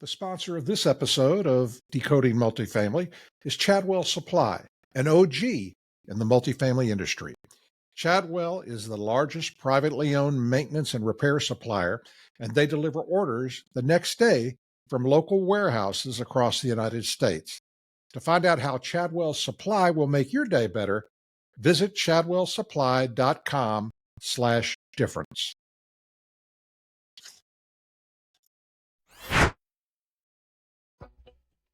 The sponsor of this episode of Decoding Multifamily is Chadwell Supply, an OG in the multifamily industry. Chadwell is the largest privately owned maintenance and repair supplier, and they deliver orders the next day from local warehouses across the United States. To find out how Chadwell Supply will make your day better, visit chadwellsupply.com/difference.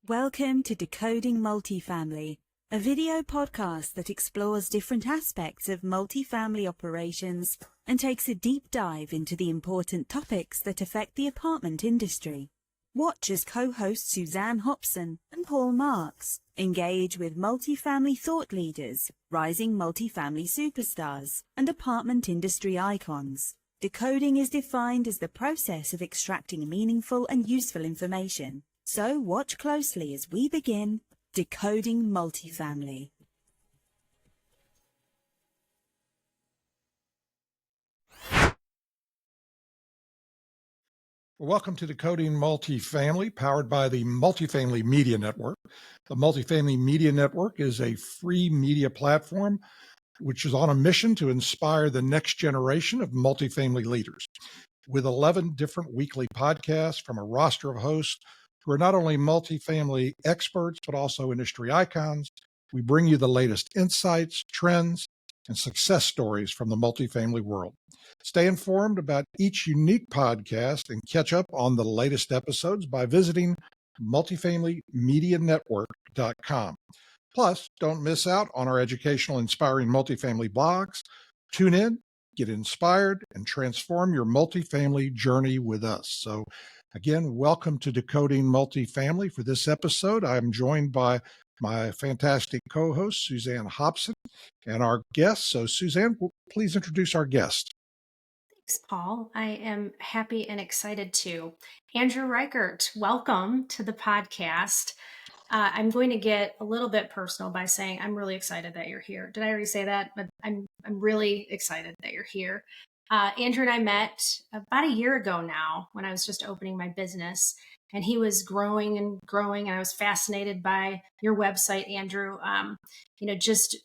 Welcome to Decoding Multifamily, a video podcast that explores different aspects of multifamily operations and takes a deep dive into the important topics that affect the apartment industry. Watch as co-hosts Suzanne Hopson and Paul Marks engage with multifamily thought leaders, rising multifamily superstars, and apartment industry icons. Decoding is defined as the process of extracting meaningful and useful information. So watch closely as we begin Decoding Multifamily. Welcome to Decoding Multifamily, powered by the Multifamily Media Network. The Multifamily Media Network is a free media platform which is on a mission to inspire the next generation of multifamily leaders. With 11 different weekly podcasts from a roster of hosts who are not only multifamily experts, but also industry icons, we bring you the latest insights, trends, and success stories from the multifamily world. Stay informed about each unique podcast and catch up on the latest episodes by visiting multifamilymedianetwork.com. Plus, don't miss out on our educational, inspiring multifamily blogs. Tune in, get inspired, and transform your multifamily journey with us. So, again, welcome to Decoding Multifamily. For this episode, I'm joined by my fantastic co-host, Suzanne Hopson, and our guest. So, Suzanne, please introduce our guest. Thanks, Paul. I am happy and excited to. Andrew Reichert, welcome to the podcast. I'm going to get a little bit personal by saying I'm really excited that you're here. Did I already say that? But I'm really excited that you're here. Andrew and I met about a year ago now when I was just opening my business, and he was growing and growing, and I was fascinated by your website, Andrew. Just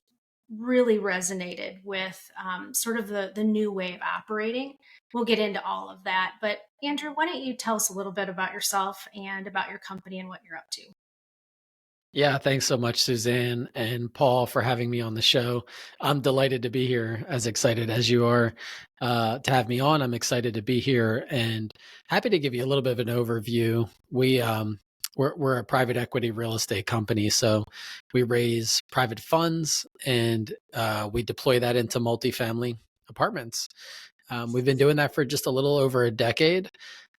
really resonated with sort of the new way of operating. We'll get into all of that. But Andrew, why don't you tell us a little bit about yourself and about your company and what you're up to? Yeah, thanks so much, Suzanne and Paul, for having me on the show. I'm delighted to be here, as excited as you are to have me on. I'm excited to be here and happy to give you a little bit of an overview. We're a private equity real estate company, so we raise private funds and we deploy that into multifamily apartments. We've been doing that for just a little over a decade.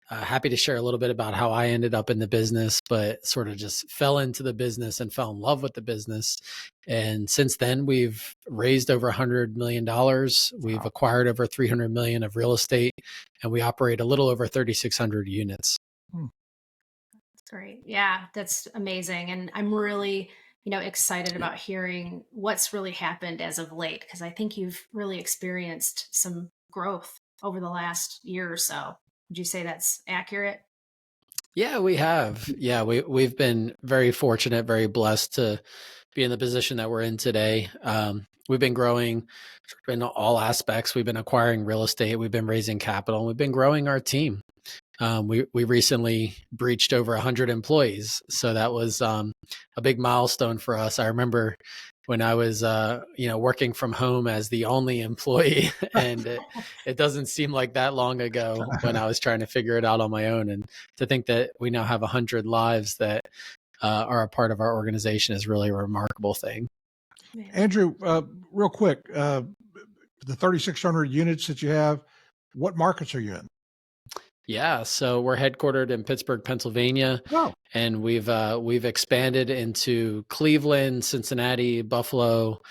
Happy to share a little bit about how I ended up in the business, but sort of just fell into the business and fell in love with the business. And since then, we've raised over $100 million. We've acquired over 300 million of real estate, and we operate a little over 3,600 units. That's great. Yeah, that's amazing. And I'm really, excited about hearing what's really happened as of late, because I think you've really experienced some growth over the last year or so. Would you say that's accurate? Yeah, we have. Yeah, we've been very fortunate, very blessed to be in the position that we're in today. We've been growing in all aspects. We've been acquiring real estate. We've been raising capital. And we've been growing our team. We recently breached over 100 employees, so that was a big milestone for us. I remember when I was, working from home as the only employee, and it doesn't seem like that long ago when I was trying to figure it out on my own. And to think that we now have 100 lives that are a part of our organization is really a remarkable thing. Man. Andrew, real quick, the 3,600 units that you have, what markets are you in? Yeah, so we're headquartered in Pittsburgh, Pennsylvania, and we've expanded into Cleveland, Cincinnati, Buffalo,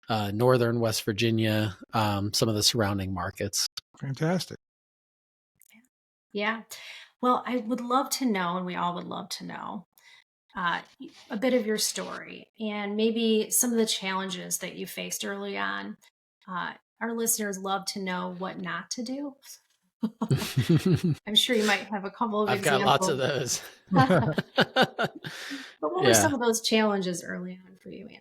northern West Virginia, some of the surrounding markets. Fantastic. Yeah. Well, I would love to know, and we all would love to know, a bit of your story and maybe some of the challenges that you faced early on. Our listeners love to know what not to do. I'm sure you might have a couple of I've got lots of examples. those. But what were Yeah. some of those challenges early on for you, Andrew?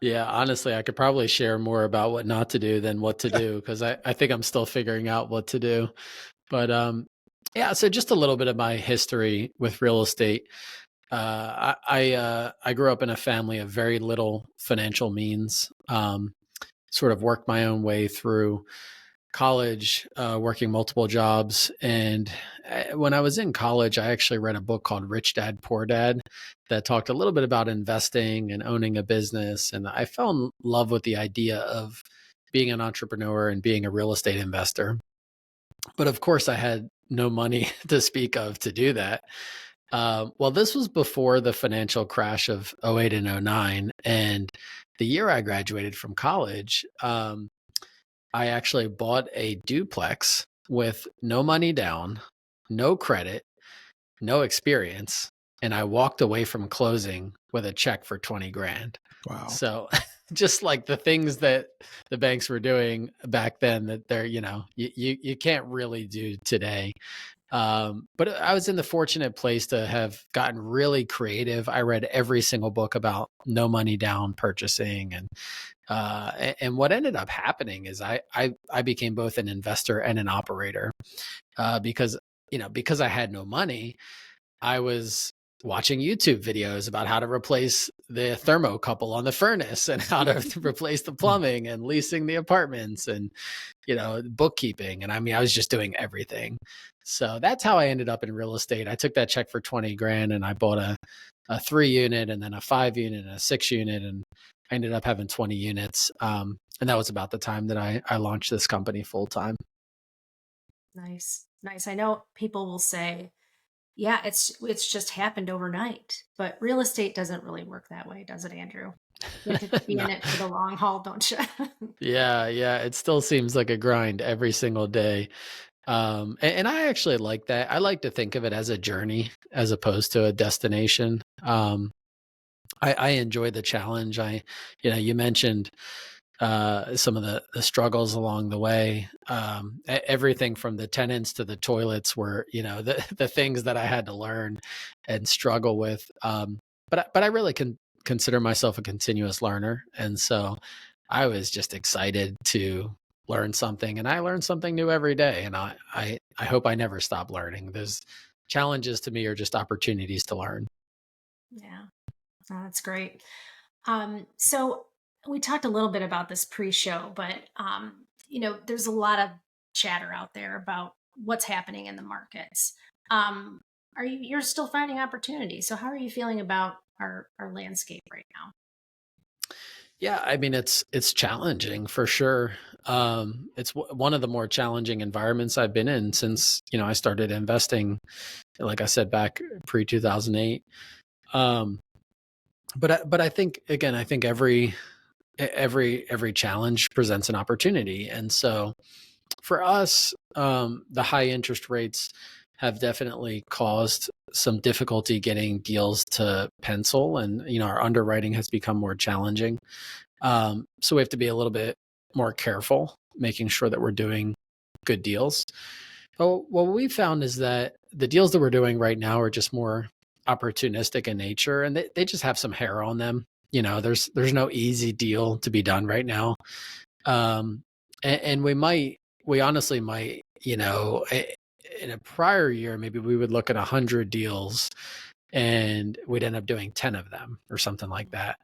Yeah, honestly, I could probably share more about what not to do than what to do because I think I'm still figuring out what to do. But yeah, so just a little bit of my history with real estate. I grew up in a family of very little financial means. Sort of worked my own way through college, working multiple jobs. And when I was in college, I actually read a book called Rich Dad, Poor Dad that talked a little bit about investing and owning a business. And I fell in love with the idea of being an entrepreneur and being a real estate investor. But of course, I had no money to speak of to do that. Well, this was before the financial crash of '08 and '09. And the year I graduated from college, I actually bought a duplex with no money down, no credit, no experience, and I walked away from closing with a check for 20 grand. Wow. So just like the things that the banks were doing back then that they're, you can't really do today. But I was in the fortunate place to have gotten really creative. I read every single book about no money down purchasing, and what ended up happening is I became both an investor and an operator, because I had no money. I was watching YouTube videos about how to replace the thermocouple on the furnace and how to replace the plumbing and leasing the apartments and, bookkeeping. And I mean, I was just doing everything. So that's how I ended up in real estate. I took that check for 20 grand and I bought a 3 unit and then a 5 unit and a 6 unit. And I ended up having 20 units. And that was about the time that I launched this company full time. Nice. Nice. I know people will say, yeah, it's just happened overnight, but real estate doesn't really work that way, does it, Andrew? You have to be No. in it for the long haul, don't you? Yeah, yeah. It still seems like a grind every single day. And I actually like that. I like to think of it as a journey as opposed to a destination. I enjoy the challenge. You mentioned some of the struggles along the way. Everything from the tenants to the toilets were, the things that I had to learn and struggle with. But I really can consider myself a continuous learner, and so I was just excited to learn something, and I learn something new every day. And I hope I never stop learning. Those challenges to me are just opportunities to learn. Yeah. Oh, that's great. So we talked a little bit about this pre-show, but there's a lot of chatter out there about what's happening in the markets. You're still finding opportunities. So how are you feeling about our landscape right now? Yeah, I mean it's challenging for sure. It's one of the more challenging environments I've been in since I started investing, like I said, back pre 2008. Um, but I think again, I think every challenge presents an opportunity, and so for us, the high interest rates have definitely caused some difficulty getting deals to pencil, and our underwriting has become more challenging. So we have to be a little bit more careful, making sure that we're doing good deals. Oh, what we found is that the deals that we're doing right now are just more opportunistic in nature, and they just have some hair on them. There's no easy deal to be done right now. Um, and we honestly might, in a prior year, maybe we would look at 100 deals and we'd end up doing 10 of them or something like that.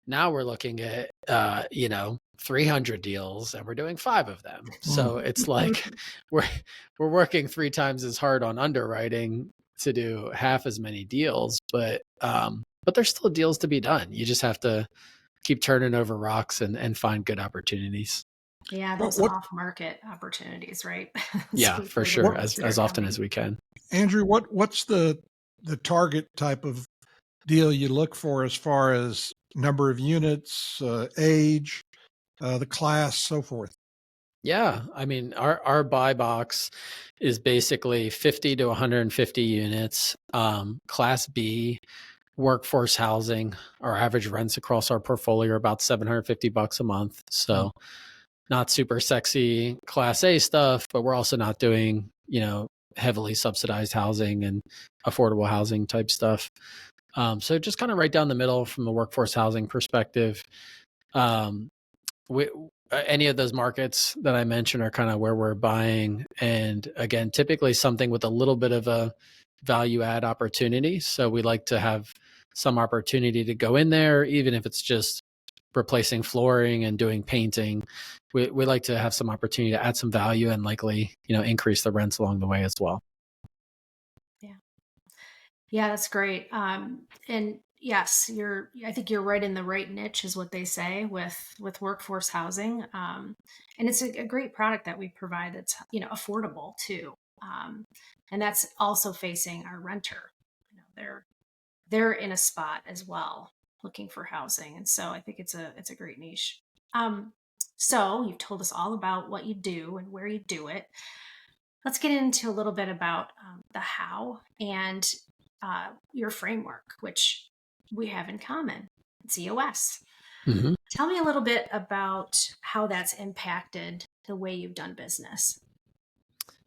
Now we're looking at 300 deals and we're doing 5 of them. So it's like we're we're working 3 times as hard on underwriting to do half as many deals, but there's still deals to be done. You just have to keep turning over rocks and find good opportunities. Yeah, What, those what off-market opportunities, right? Yeah, So for they're the sure, ones that as are often coming. as we can. Andrew, what's the target type of deal you look for as far as number of units, age, the class, so forth? Yeah, I mean, our buy box is basically 50 to 150 units, Class B workforce housing. Our average rents across our portfolio are about $750 a month. So not super sexy Class A stuff, but we're also not doing, heavily subsidized housing and affordable housing type stuff. So just kind of right down the middle from the workforce housing perspective. Um, any of those markets that I mentioned are kind of where we're buying. And again, typically something with a little bit of a value add opportunity. So we like to have some opportunity to go in there, even if it's just replacing flooring and doing painting. We like to have some opportunity to add some value and likely, increase the rents along the way as well. Yeah, that's great. And yes, I think you're right in the right niche is what they say with workforce housing. And it's a great product that we provide that's, affordable too. And that's also facing our renter. They're in a spot as well looking for housing. And so I think it's a great niche. So you've told us all about what you do and where you do it. Let's get into a little bit about the how and your framework, which we have in common. It's EOS. Mm-hmm. Tell me a little bit about how that's impacted the way you've done business.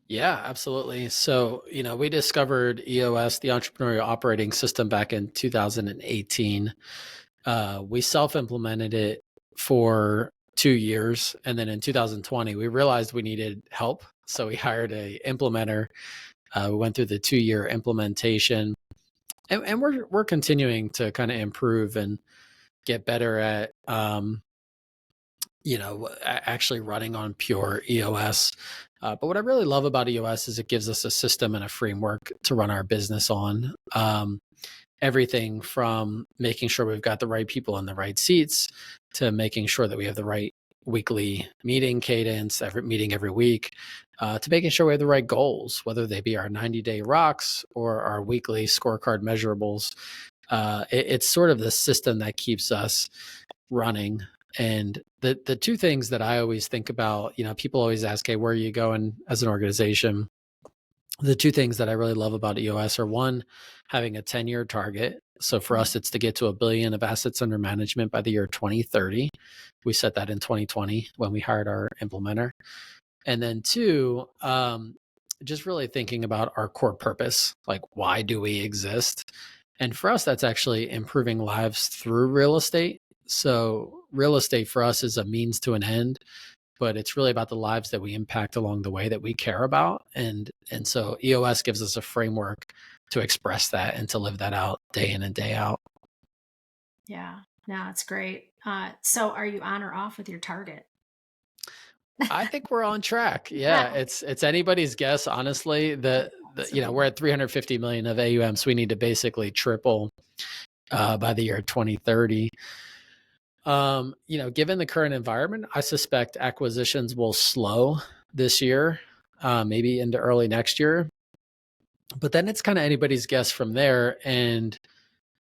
Yeah, absolutely. So, we discovered EOS, the Entrepreneurial Operating System, back in 2018. We self-implemented it for 2 years. And then in 2020, we realized we needed help. So we hired a implementer. We went through the 2-year implementation. And we're continuing to kind of improve and get better at actually running on pure EOS. But what I really love about EOS is it gives us a system and a framework to run our business on. Everything from making sure we've got the right people in the right seats to making sure that we have the right weekly meeting cadence, meeting every week, to making sure we have the right goals, whether they be our 90-day rocks or our weekly scorecard measurables. It's sort of the system that keeps us running. And the two things that I always think about, people always ask, hey, where are you going as an organization? The two things that I really love about EOS are, one, having a 10-year target. So for us, it's to get to $1 billion of assets under management by the year 2030. We set that in 2020 when we hired our implementer. And then two, just really thinking about our core purpose, like why do we exist? And for us, that's actually improving lives through real estate. So real estate for us is a means to an end, but it's really about the lives that we impact along the way that we care about. And so EOS gives us a framework to express that and to live that out day in and day out. Yeah, no, it's great. So are you on or off with your target? I think we're on track. Yeah, it's anybody's guess, honestly. We're at 350 million of AUM, so we need to basically triple by the year 2030. Given the current environment, I suspect acquisitions will slow this year, maybe into early next year. But then it's kind of anybody's guess from there. And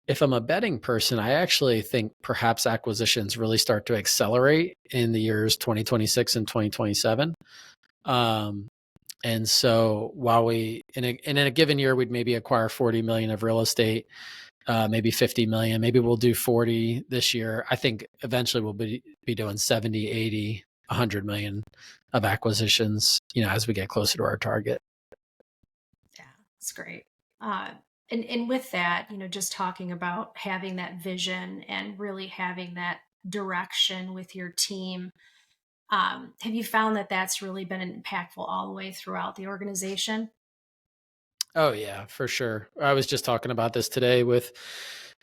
if I'm a betting person, I actually think perhaps acquisitions really start to accelerate in the years 2026 and 2027. And so while in a given year, we'd maybe acquire 40 million of real estate, maybe 50 million, maybe we'll do 40 this year. I think eventually we'll be doing 70, 80, 100 million of acquisitions, as we get closer to our target. Yeah, that's great. And with that, just talking about having that vision and really having that direction with your team, have you found that that's really been impactful all the way throughout the organization? Oh yeah, for sure. I was just talking about this today with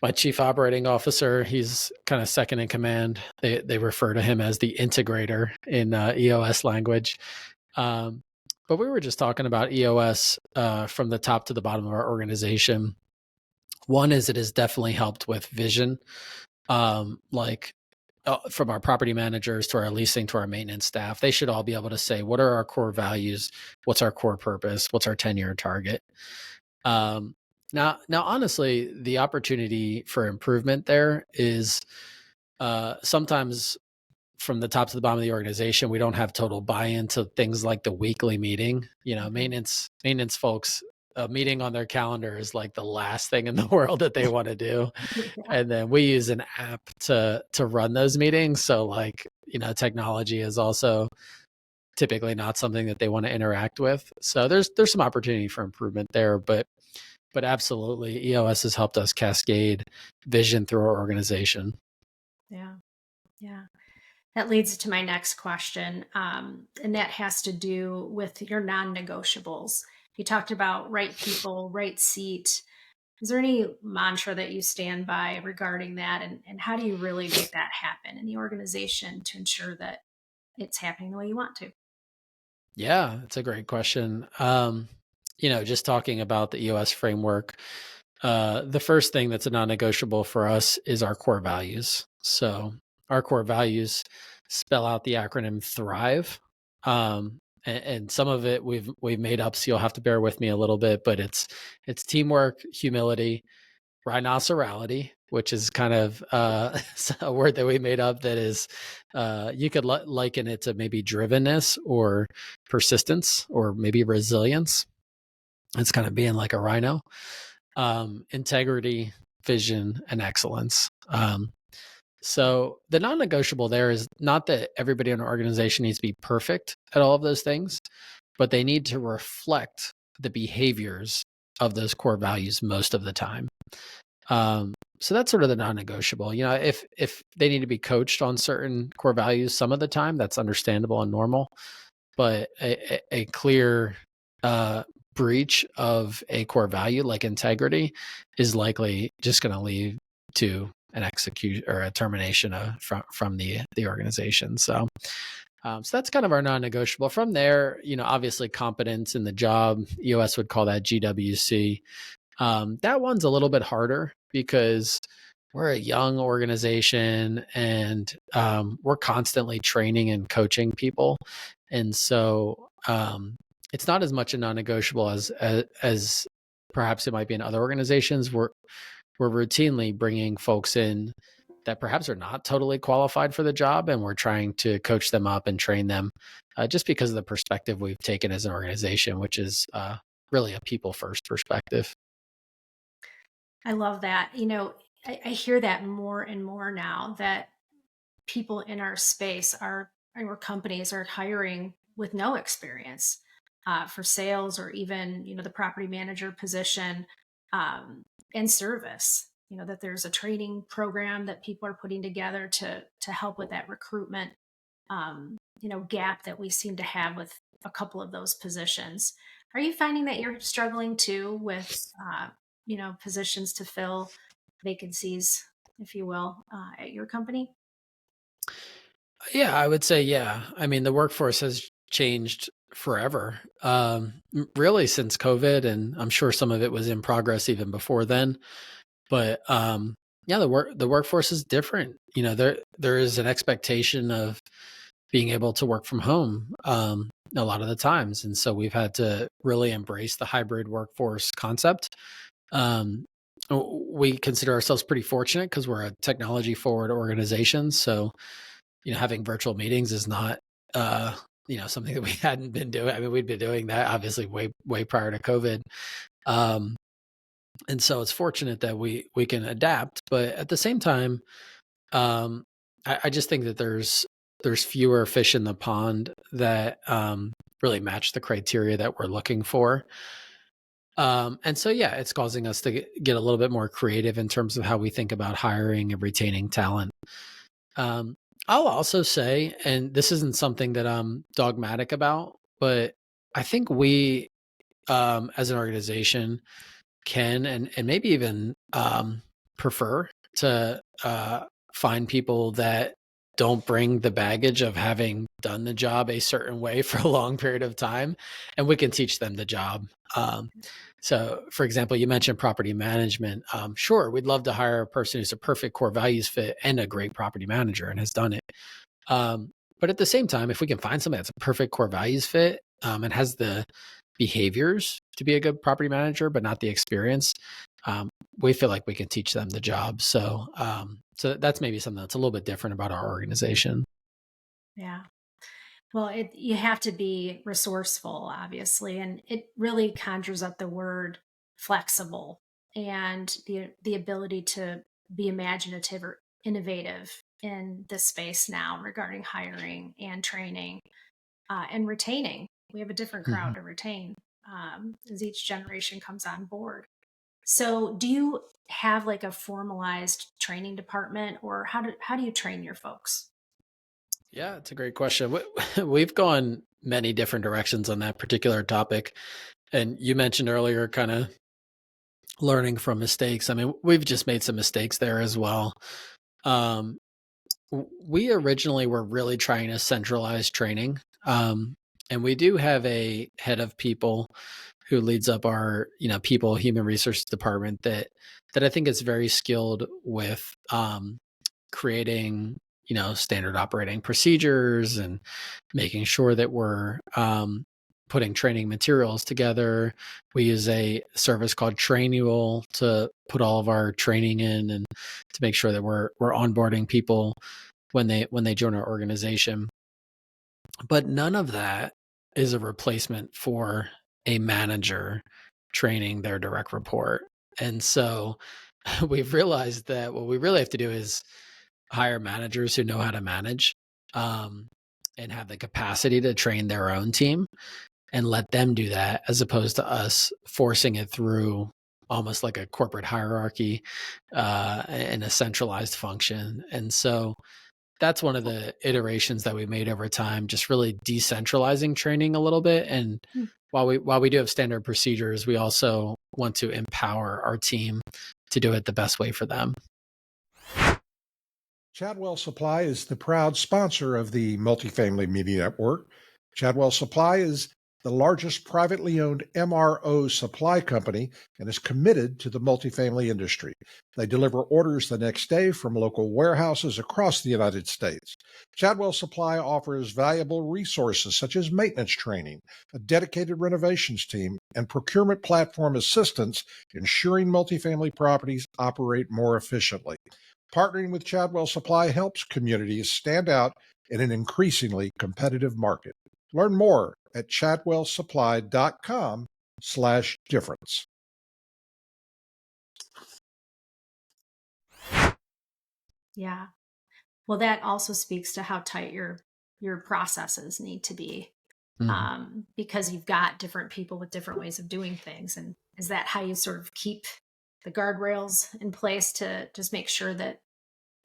my chief operating officer. He's kind of second in command. They refer to him as the integrator in EOS language. But we were just talking about EOS from the top to the bottom of our organization. One is it has definitely helped with vision, from our property managers to our leasing to our maintenance staff. They should all be able to say, what are our core values? What's our core purpose? What's our 10-year target? Now, honestly, the opportunity for improvement there is sometimes from the top to the bottom of the organization, we don't have total buy-in to things like the weekly meeting. Maintenance folks a meeting on their calendar is like the last thing in the world that they want to do. Yeah. And then we use an app to run those meetings. So like, technology is also typically not something that they want to interact with. So there's some opportunity for improvement there, but absolutely EOS has helped us cascade vision through our organization. Yeah. Yeah. That leads to my next question. And that has to do with your non-negotiables. You talked about right people, right seat. Is there any mantra that you stand by regarding that? And how do you really make that happen in the organization to ensure that it's happening the way you want to? Yeah, it's a great question. Just talking about the EOS framework, the first thing that's a non-negotiable for us is our core values. So our core values spell out the acronym THRIVE. And some of it we've made up, so you'll have to bear with me a little bit, but it's teamwork, humility, rhinocerality, which is kind of a word that we made up that is, you could liken it to maybe drivenness or persistence or maybe resilience. It's kind of being like a rhino. Integrity, vision, and excellence. So the non-negotiable there is not that everybody in an organization needs to be perfect at all of those things, but they need to reflect the behaviors of those core values most of the time. So that's sort of the non-negotiable. If they need to be coached on certain core values some of the time, that's understandable and normal. But a clear breach of a core value like integrity is likely just going to lead to an execution or a termination from the organization. So that's kind of our non-negotiable. From there, obviously competence in the job. EOS would call that GWC. That one's a little bit harder because we're a young organization and we're constantly training and coaching people. And so it's not as much a non-negotiable as perhaps it might be in other organizations. We're routinely bringing folks in that perhaps are not totally qualified for the job, and we're trying to coach them up and train them just because of the perspective we've taken as an organization, which is really a people first perspective. I love that. I hear that more and more now that people in our space or companies are hiring with no experience for sales or even, the property manager position and service. That there's a training program that people are putting together to help with that recruitment, gap that we seem to have with a couple of those positions. Are you finding that you're struggling too with, positions to fill vacancies, if you will, at your company? Yeah, I would say, yeah. I mean, the workforce has changed forever, really since COVID, and I'm sure some of it was in progress even before then. But yeah, the workforce is different. There is an expectation of being able to work from home a lot of the times, and so we've had to really embrace the hybrid workforce concept. Um, we consider ourselves pretty fortunate because we're a technology forward organization, so having virtual meetings is not, something that we hadn't been doing. I mean, we'd been doing that obviously way prior to COVID. Um, and so it's fortunate that we can adapt, but at the same time, um, I just think that there's fewer fish in the pond that really match the criteria that we're looking for. And so, yeah, it's causing us to get a little bit more creative in terms of how we think about hiring and retaining talent. Um, I'll also say, and this isn't something that I'm dogmatic about, but I think we, as an organization, can and maybe even prefer to find people that don't bring the baggage of having done the job a certain way for a long period of time, and we can teach them the job. So, for example, you mentioned property management. Sure, we'd love to hire a person who's a perfect core values fit and a great property manager and has done it. But at the same time, if we can find somebody that's a perfect core values fit and has the behaviors to be a good property manager, but not the experience, we feel like we can teach them the job. So that's maybe something that's a little bit different about our organization. Yeah. Well, you have to be resourceful, obviously, and it really conjures up the word flexible and the ability to be imaginative or innovative in this space now regarding hiring and training and retaining. We have a different Mhm. crowd to retain as each generation comes on board. So, do you have like a formalized training department, or how do you train your folks? Yeah, it's a great question. We've gone many different directions on that particular topic. And you mentioned earlier kind of learning from mistakes. I mean, we've just made some mistakes there as well. Um, we originally were really trying to centralize training. And we do have a head of people who leads up our, people human resources department that I think is very skilled with creating, standard operating procedures and making sure that we're putting training materials together. We use a service called Trainual to put all of our training in and to make sure that we're onboarding people when they join our organization. But none of that is a replacement for a manager training their direct report. And so we've realized that what we really have to do is hire managers who know how to manage, um, and have the capacity to train their own team and let them do that, as opposed to us forcing it through almost like a corporate hierarchy in a centralized function. And so that's one of the iterations that we made over time, just really decentralizing training a little bit. And Hmm. while we do have standard procedures, we also want to empower our team to do it the best way for them. Chadwell Supply is the proud sponsor of the Multifamily Media Network. Chadwell Supply is the largest privately owned MRO supply company and is committed to the multifamily industry. They deliver orders the next day from local warehouses across the United States. Chadwell Supply offers valuable resources such as maintenance training, a dedicated renovations team, and procurement platform assistance, ensuring multifamily properties operate more efficiently. Partnering with Chadwell Supply helps communities stand out in an increasingly competitive market. Learn more at chadwellsupply.com/difference. Yeah. Well, that also speaks to how tight your processes need to be, Mhm. because you've got different people with different ways of doing things. And is that how you sort of keep the guardrails in place to just make sure that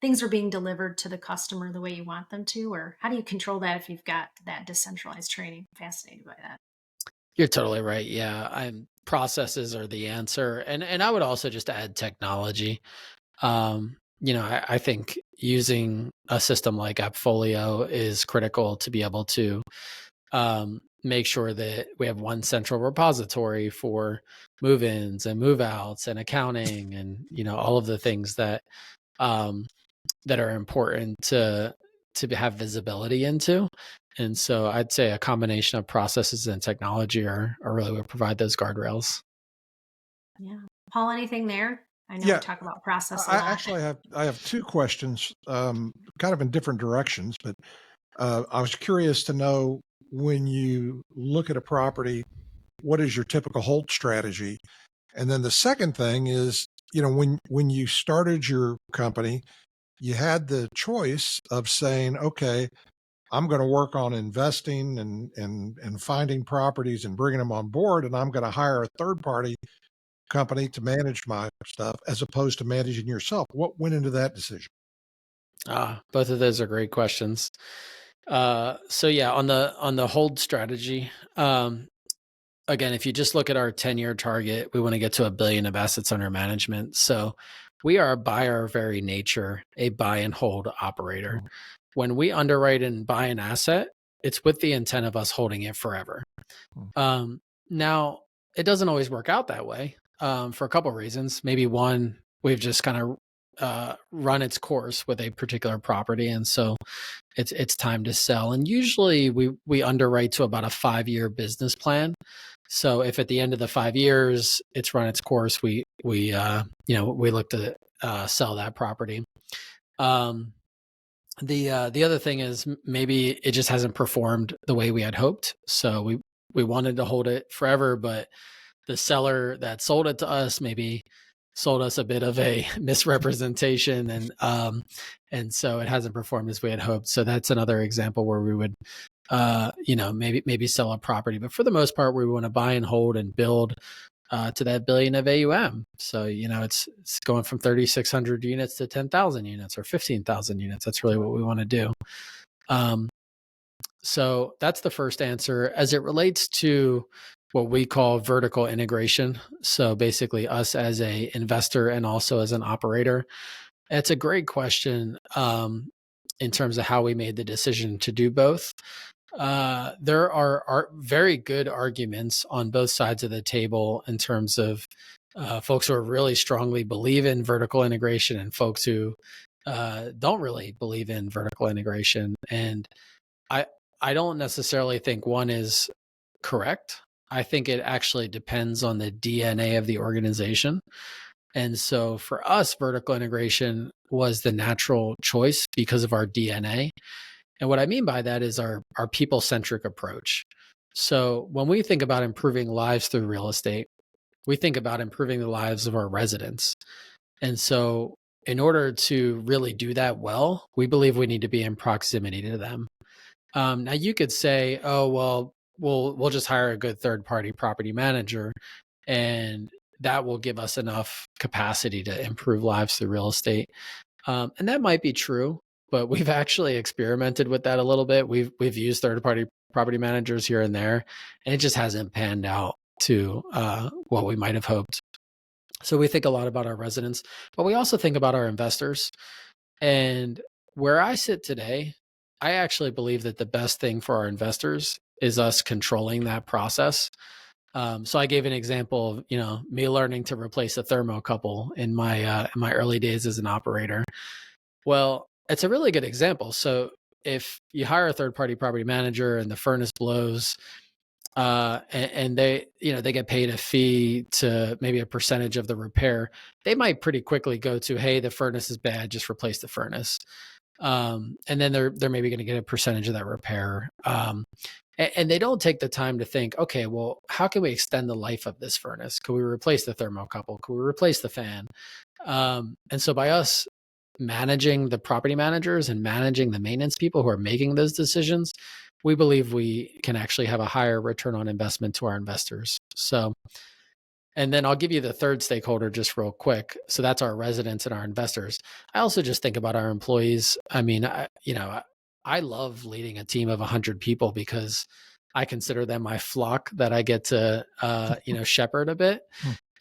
things are being delivered to the customer the way you want them to? Or how do you control that if you've got that decentralized training? I'm fascinated by that. You're totally right. Yeah, processes are the answer, and I would also just add technology. I think using a system like AppFolio is critical to be able to make sure that we have one central repository for move-ins and move-outs and accounting and all of the things um, that are important to have visibility into. And so I'd say a combination of processes and technology are really what provide those guardrails. Yeah. Paul, anything there? I know we Yeah, talk about process a I lot. actually have two questions, kind of in different directions, but I was curious to know, when you look at a property, what is your typical hold strategy? And then the second thing is, when you started your company, you had the choice of saying, okay, I'm going to work on investing and finding properties and bringing them on board, and I'm going to hire a third party company to manage my stuff as opposed to managing yourself. What went into that decision? Both of those are great questions. So yeah, on the hold strategy, again, if you just look at our 10-year target, we want to get to 1 billion of assets under management. So we are, by our very nature, a buy and hold operator. Mm. When we underwrite and buy an asset, it's with the intent of us holding it forever. Mm. Now, it doesn't always work out that way, for a couple of reasons. Maybe one, we've just kind of run its course with a particular property, and so it's time to sell. And usually, we underwrite to about a 5-year business plan. So if at the end of the 5 years it's run its course, we look to sell that property. Um, The other thing is maybe it just hasn't performed the way we had hoped. So we wanted to hold it forever, but the seller that sold it to us maybe sold us a bit of a misrepresentation, and so it hasn't performed as we had hoped. So that's another example where we would maybe sell a property, but for the most part we want to buy and hold and build to that billion of AUM. So it's going from 3,600 units to 10,000 units or 15,000 units. That's really what we want to do. So that's the first answer. As it relates to what we call vertical integration, so basically us as a investor and also as an operator, it's a great question in terms of how we made the decision to do both. There are very good arguments on both sides of the table in terms of folks who are really strongly believe in vertical integration and folks who don't really believe in vertical integration. And I don't necessarily think one is correct. I think it actually depends on the DNA of the organization. And so for us, vertical integration was the natural choice because of our DNA. And what I mean by that is our people-centric approach. So when we think about improving lives through real estate, we think about improving the lives of our residents. And so in order to really do that well, we believe we need to be in proximity to them. Now you could say, oh, well, we'll just hire a good third-party property manager, and that will give us enough capacity to improve lives through real estate. And that might be true, but we've actually experimented with that a little bit. We've used third-party property managers here and there, and it just hasn't panned out to what we might have hoped. So we think a lot about our residents, but we also think about our investors. And where I sit today, I actually believe that the best thing for our investors is us controlling that process. So I gave an example of me learning to replace a thermocouple in my early days as an operator. Well, it's a really good example. So if you hire a third-party property manager and the furnace blows, and they get paid a fee to maybe a percentage of the repair, they might pretty quickly go to, hey, the furnace is bad, just replace the furnace. And then they're maybe going to get a percentage of that repair. And they don't take the time to think, okay, well, how can we extend the life of this furnace? Could we replace the thermocouple? Could we replace the fan? And so by us managing the property managers and managing the maintenance people who are making those decisions, we believe we can actually have a higher return on investment to our investors. So, and then I'll give you the third stakeholder just real quick. So that's our residents and our investors. I also just think about our employees. I mean, I love leading a team of 100 people because I consider them my flock that I get to, shepherd a bit.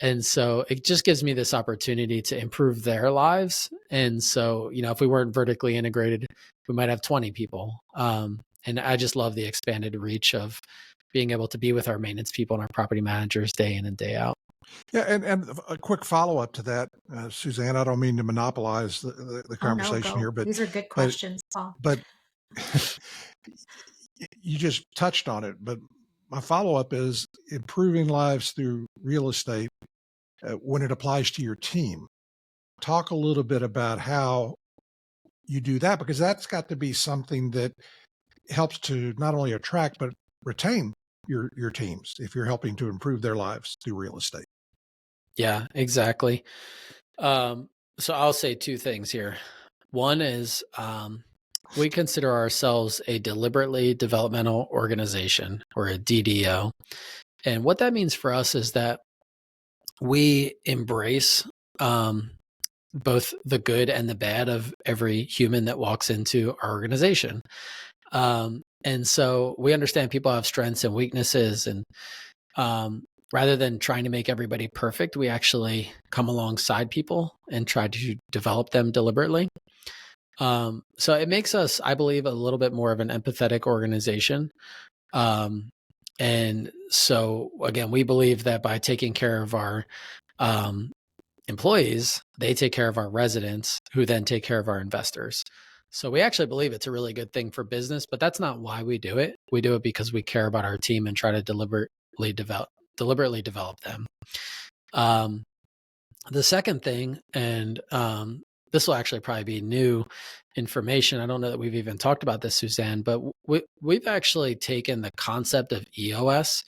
And so it just gives me this opportunity to improve their lives. And so, if we weren't vertically integrated, we might have 20 people. And I just love the expanded reach of being able to be with our maintenance people and our property managers day in and day out. Yeah, and a quick follow-up to that, Suzanne, I don't mean to monopolize the conversation here, but these are good questions, Paul. But you just touched on it. But my follow-up is improving lives through real estate when it applies to your team. Talk a little bit about how you do that, because that's got to be something that helps to not only attract but retain your teams if you're helping to improve their lives through real estate. Yeah, exactly. So I'll say two things here. One is we consider ourselves a deliberately developmental organization, or a DDO. And what that means for us is that we embrace both the good and the bad of every human that walks into our organization. And so we understand people have strengths and weaknesses, and rather than trying to make everybody perfect, we actually come alongside people and try to develop them deliberately. So it makes us, I believe, a little bit more of an empathetic organization. And so again, we believe that by taking care of our employees, they take care of our residents, who then take care of our investors. So we actually believe it's a really good thing for business, but that's not why we do it. We do it because we care about our team and try to deliberately develop them. The second thing, and this will actually probably be new information. I don't know that we've even talked about this, Suzanne, but we've actually taken the concept of EOS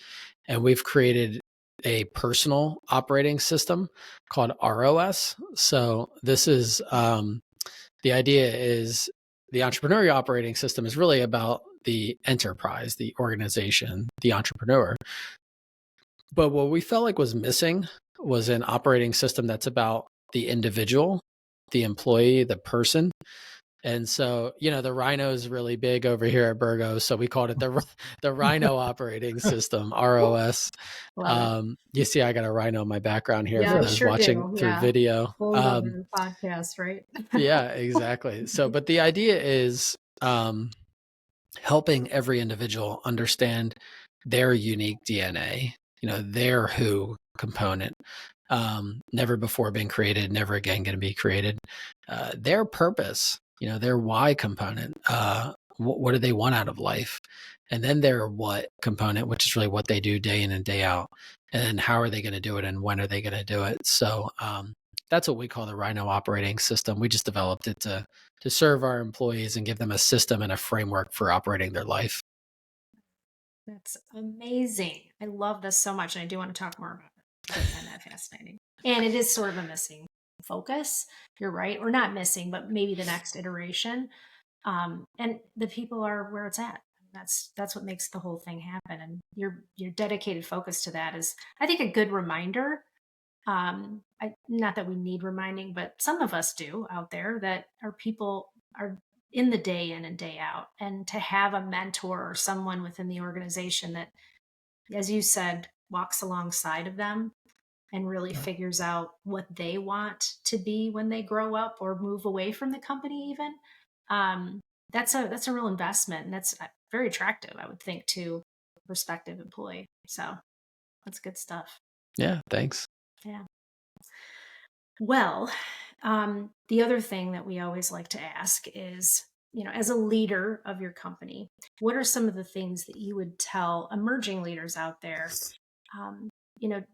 and we've created a personal operating system called ROS. So this is the idea is the entrepreneurial operating system is really about the enterprise, the organization, the entrepreneur. But what we felt like was missing was an operating system that's about the individual, the employee, the person. And so, the Rhino is really big over here at Burgos. So we called it the Rhino operating system, ROS. You see, I got a Rhino in my background here for those watching through video. Whole other podcast, right? Yeah, exactly. So, but the idea is helping every individual understand their unique DNA, their who component, never before been created, never again going to be created, their purpose, their why component, what do they want out of life? And then their what component, which is really what they do day in and day out. And then how are they going to do it and when are they going to do it? So that's what we call the Rhino operating system. We just developed it to serve our employees and give them a system and a framework for operating their life. That's amazing. I love this so much. And I do want to talk more about it. I find that fascinating. And it is sort of a missing focus. You're right. Or not missing, but maybe the next iteration. And the people are where it's at. That's what makes the whole thing happen. And your dedicated focus to that is, I think, a good reminder. Not that we need reminding, but some of us do out there, that our people are in the day in and day out. And to have a mentor or someone within the organization that, as you said, walks alongside of them and really figures out what they want to be when they grow up or move away from the company even, that's a real investment. And that's very attractive, I would think, to a prospective employee. So that's good stuff. Yeah, thanks. Yeah. Well, the other thing that we always like to ask is, as a leader of your company, what are some of the things that you would tell emerging leaders out there?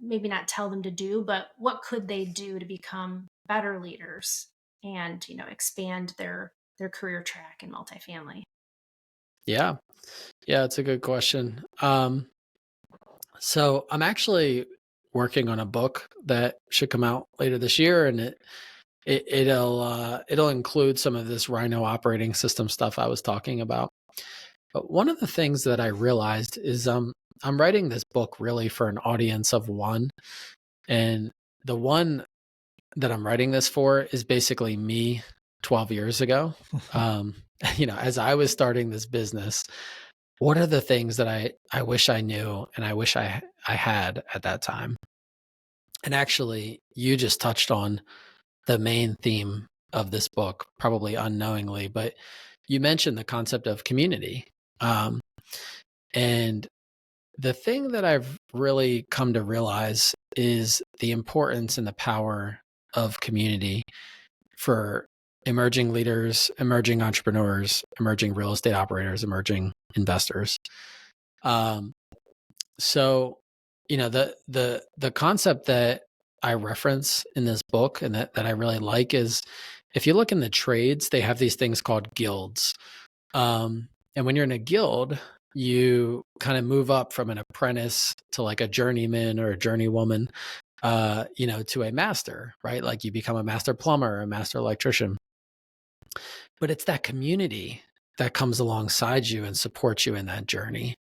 Maybe not tell them to do, but what could they do to become better leaders and, expand their career track in multifamily? Yeah, it's a good question. So I'm actually working on a book that should come out later this year, and it'll include some of this Rhino operating system stuff I was talking about. But one of the things that I realized is I'm writing this book really for an audience of one, and the one that I'm writing this for is basically me 12 years ago. As I was starting this business, what are the things that I wish I knew and I wish I had at that time? And actually, you just touched on the main theme of this book, probably unknowingly, but you mentioned the concept of community. And the thing that I've really come to realize is the importance and the power of community for emerging leaders, emerging entrepreneurs, emerging real estate operators, emerging investors. So, the concept that I reference in this book and that I really like is, if you look in the trades, they have these things called guilds. And when you're in a guild, you kind of move up from an apprentice to like a journeyman or a journeywoman, to a master, right? Like you become a master plumber, a master electrician. But it's that community that comes alongside you and supports you in that journey.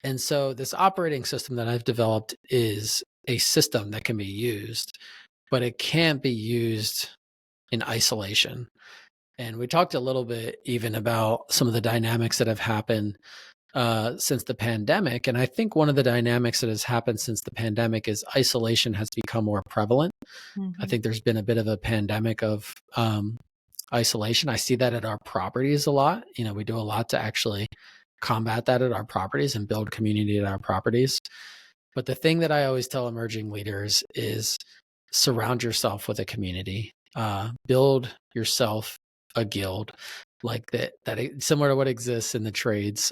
And so this operating system that I've developed is a system that can be used, but it can't be used in isolation. And we talked a little bit even about some of the dynamics that have happened since the pandemic. And I think one of the dynamics that has happened since the pandemic is isolation has become more prevalent. I think there's been a bit of a pandemic of isolation. I see that at our properties a lot. We do a lot to actually combat that at our properties and build community at our properties. But the thing that I always tell emerging leaders is surround yourself with a community, build yourself a guild like that similar to what exists in the trades.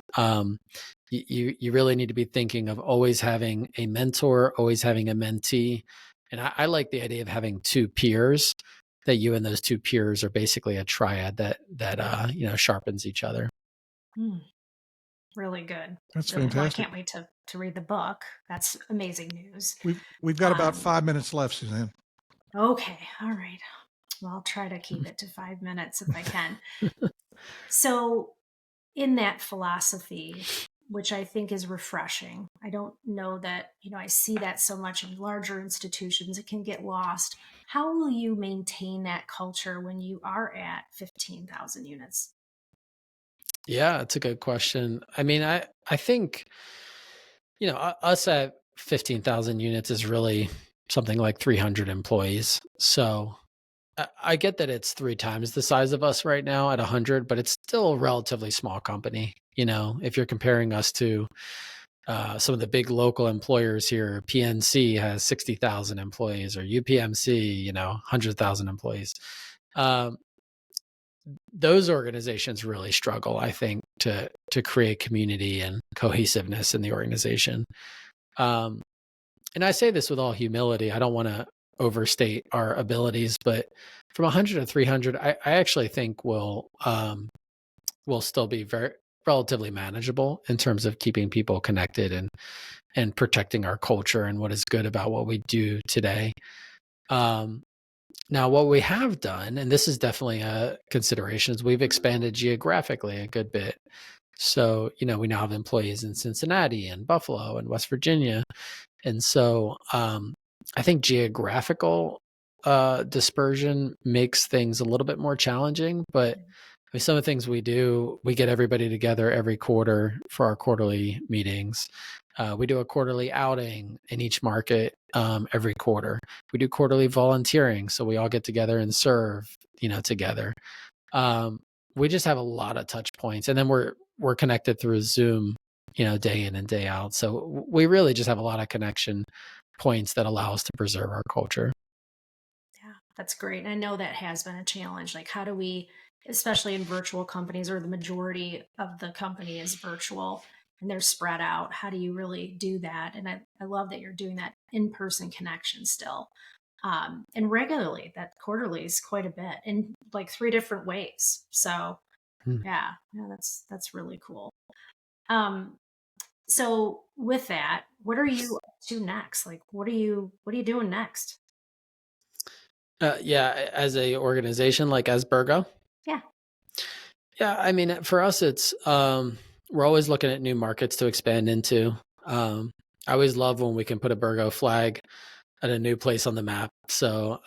You really need to be thinking of always having a mentor, always having a mentee. And I like the idea of having two peers that you and those two peers are basically a triad that sharpens each other. Really good. That's Really, well, I fantastic. can't wait to read the book. That's amazing news. We've got about 5 minutes left, Suzanne. Okay. All right. Well, I'll try to keep it to 5 minutes if I can. So in that philosophy, which I think is refreshing, I don't know that, I see that so much in larger institutions, it can get lost. How will you maintain that culture when you are at 15,000 units? Yeah, it's a good question. I mean, I think, us at 15,000 units is really something like 300 employees. So I get that it's 3 times the size of us right now at 100, but it's still a relatively small company. If you're comparing us to some of the big local employers here, PNC has 60,000 employees, or UPMC, 100,000 employees. Those organizations really struggle, I think, to create community and cohesiveness in the organization. And I say this with all humility. I don't want to overstate our abilities, but from 100 to 300, I actually think will still be very relatively manageable in terms of keeping people connected and protecting our culture and what is good about what we do today. Now, what we have done, and this is definitely a consideration, is we've expanded geographically a good bit. So, we now have employees in Cincinnati and Buffalo and West Virginia. And so I think geographical dispersion makes things a little bit more challenging. But some of the things we do, we get everybody together every quarter for our quarterly meetings. We do a quarterly outing in each market every quarter. We do quarterly volunteering, so we all get together and serve, together. We just have a lot of touch points, and then we're connected through Zoom, day in and day out. So we really just have a lot of connection points that allow us to preserve our culture. Yeah, that's great. And I know that has been a challenge. Like, how do we, especially in virtual companies, or the majority of the company is virtual and they're spread out, how do you really do that? And I love that you're doing that in-person connection still. And regularly, that quarterly is quite a bit in like 3 different ways. So yeah, that's really cool. So with that, what are you up to next? Like, what are you doing next? Yeah, as a organization, like as Burgo. Yeah. Yeah, I mean, for us, it's we're always looking at new markets to expand into. I always love when we can put a Burgo flag at a new place on the map. So,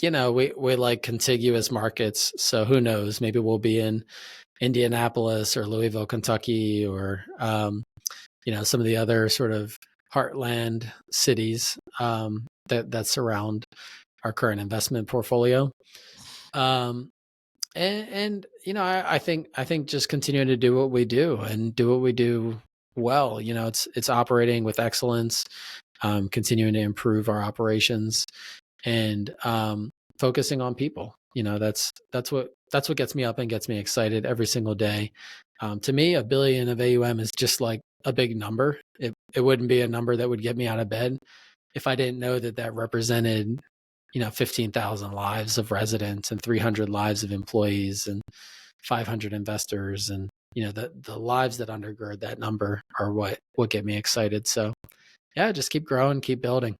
we like contiguous markets. So who knows? Maybe we'll be in Indianapolis or Louisville, Kentucky, or some of the other sort of heartland cities that surround our current investment portfolio. I think just continuing to do what we do and do what we do well. It's operating with excellence, continuing to improve our operations, and focusing on people. That's what gets me up and gets me excited every single day. To me, $1 billion of AUM is just like a big number. It wouldn't be a number that would get me out of bed if I didn't know that represented 15,000 lives of residents and 300 lives of employees and 500 investors. And, the lives that undergird that number are what get me excited. So yeah, just keep growing, keep building.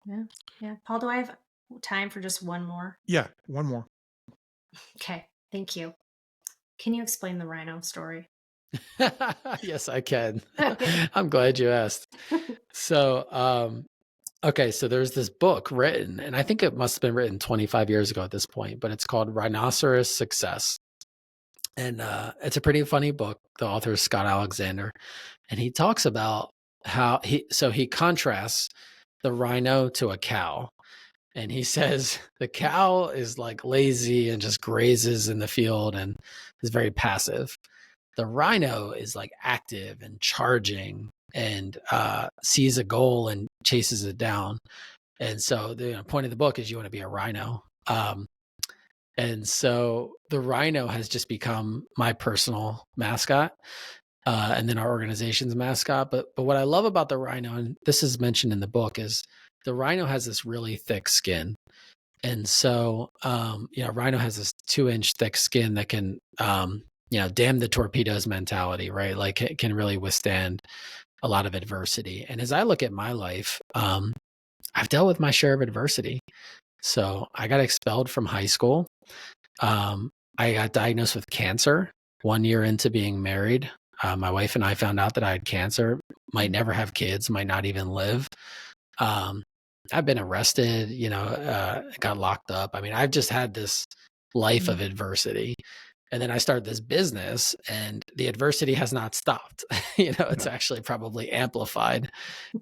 Yeah. Yeah. Paul, do I have time for just one more? Yeah, one more. Okay. Thank you. Can you explain the rhino story? Yes, I can. Okay. I'm glad you asked. So, okay, so there's this book written, and I think it must have been written 25 years ago at this point, but it's called Rhinoceros Success. And it's a pretty funny book. The author is Scott Alexander, and he talks about how he contrasts the rhino to a cow. And he says the cow is like lazy and just grazes in the field and is very passive. The rhino is like active and charging and sees a goal and chases it down. And so the point of the book is you want to be a rhino. And so the rhino has just become my personal mascot, and then our organization's mascot. But what I love about the rhino, and this is mentioned in the book, is the rhino has this really thick skin. And so, Rhino has this 2-inch thick skin that can, damn the torpedoes mentality, right? Like it can really withstand a lot of adversity. And as I look at my life, I've dealt with my share of adversity. So I got expelled from high school. I got diagnosed with cancer 1 year into being married. My wife and I found out that I had cancer, might never have kids, might not even live. I've been arrested, got locked up. I mean, I've just had this life of adversity. And then I started this business and the adversity has not stopped. It's actually probably amplified.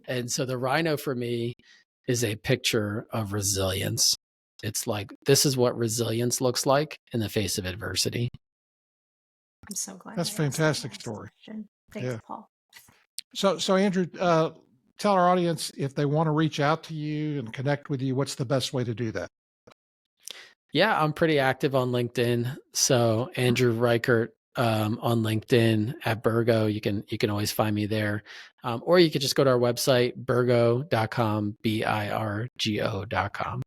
And so the Rhino for me is a picture of resilience. It's like, this is what resilience looks like in the face of adversity. I'm so glad. That's a fantastic story. Thanks, Paul. So Andrew, tell our audience if they want to reach out to you and connect with you, what's the best way to do that? Yeah, I'm pretty active on LinkedIn. So Andrew Reichert on LinkedIn at Burgo. You can always find me there. Or you could just go to our website, burgo.com, BIRGO.com.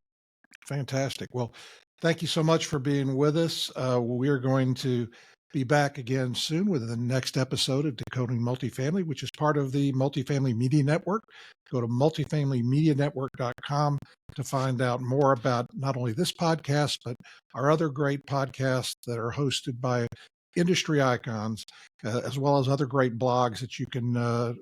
Fantastic. Well, thank you so much for being with us. We're going to be back again soon with the next episode of Decoding Multifamily, which is part of the Multifamily Media Network. Go to multifamilymedianetwork.com to find out more about not only this podcast, but our other great podcasts that are hosted by industry icons, as well as other great blogs that you can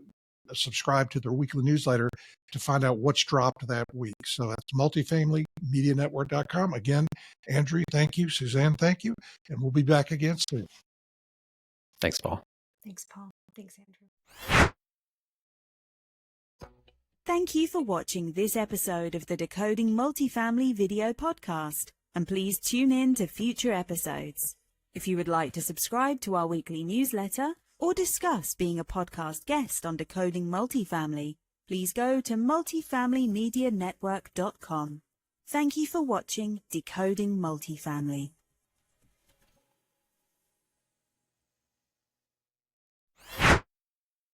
subscribe to their weekly newsletter to find out what's dropped that week. So that's multifamilymedianetwork.com. Again, Andrew, thank you. Suzanne, thank you. And we'll be back again soon. Thanks, Paul. Thanks, Paul. Thanks, Andrew. Thank you for watching this episode of the Decoding Multifamily video podcast, and please tune in to future episodes. If you would like to subscribe to our weekly newsletter or discuss being a podcast guest on Decoding Multifamily, please go to multifamilymedianetwork.com. Thank you for watching Decoding Multifamily.